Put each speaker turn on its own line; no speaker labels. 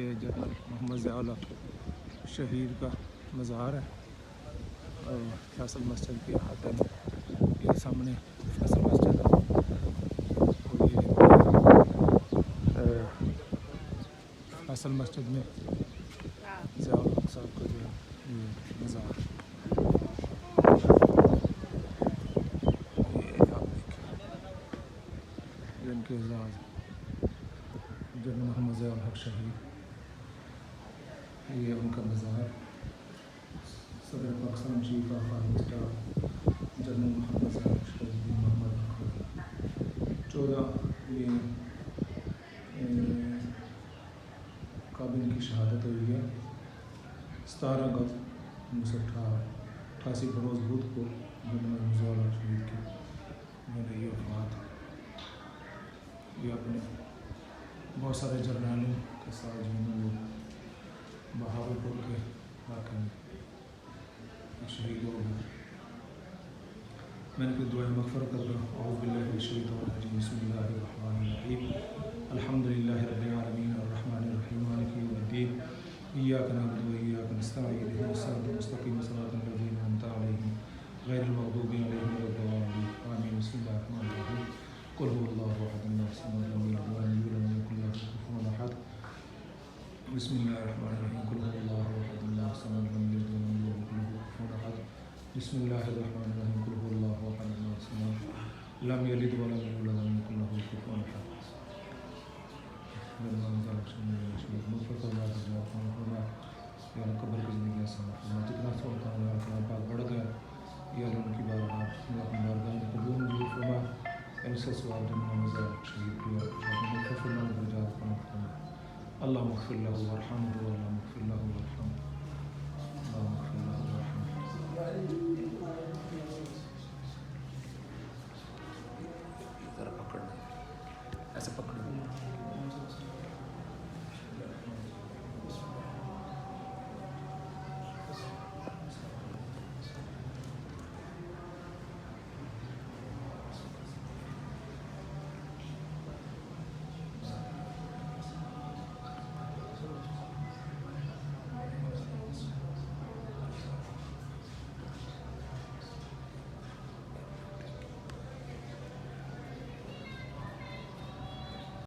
یہ جنرل محمد ضیاء الحق شہید کا مزار ہے اور فیصل مسجد کے احاطے میں یہ سامنے فیصل مسجد ہے اور یہ فیصل مسجد میں ضیاء الحق صاحب کا جو ہے یہ مزار یہ آپ دیکھیں جن کے اعزاز جنرل محمد ضیاء الحق شہید یہ ان کا مزار صدر Pakistan chief of army staff general Muhammad Zia ul Haq شہید بن محمد اکبر 14 یہ کابل کی شہادت ہوئی ہے 17 اگست 1988 بروز بدھ کو جنرل محمد ضیاء الحق شہید کی میں نے یہ وفات یہ اپنے بہت سارے جرنیلوں کے ساتھ جو ہے وہ بہاولپور کے علاقے میں شہید ہو گئے میں نے کوئی دعائیں مغفرت کر دو اعوذ باللہ من الشیطان الرجیم بسم اللہ الرحمن الرحیم الحمد للہ رب العالمین الرحمن الرحیم مالک یوم الدین ایاک نعبد و ایاک نستعین اہدنا الصراط المستقیم صراط الذین انعمت علیہم غیر المغضوب علیہم ولا الضالین آمین بسم اللہ الرحمن الرحیم قل هو اللہ احد اللہ الصمد لم یلد ولم یولد ولم یکن له کفوا احد بسم اللہ الرحمن الرحیم قل هو اللہ احد اللہ الصمد لم یلد ولم یولد ولم یکن له کفوا احد بسم اللہ الرحمن الرحیم قل هو اللہ احد اللہ الصمد لم یلد ولم یولد ولم یکن له کفوا احد یا قبر کی زندگی آسان فرما جتنا سوالتا ہوں یا کلام پاک بڑھ گیا یا ان کی بارگاہ یا اپنی بارگاہ میں قبول منظور فرما ان سے سوال جنرل محمد ضیاء الحق شہید کی مغفر اللہ درجات کو فرما اللہ مغفر له وارحمه اللہ مغفر له وارحمه اللہ مغفر له وارحمه ذرا پکڑ ایسے پکڑ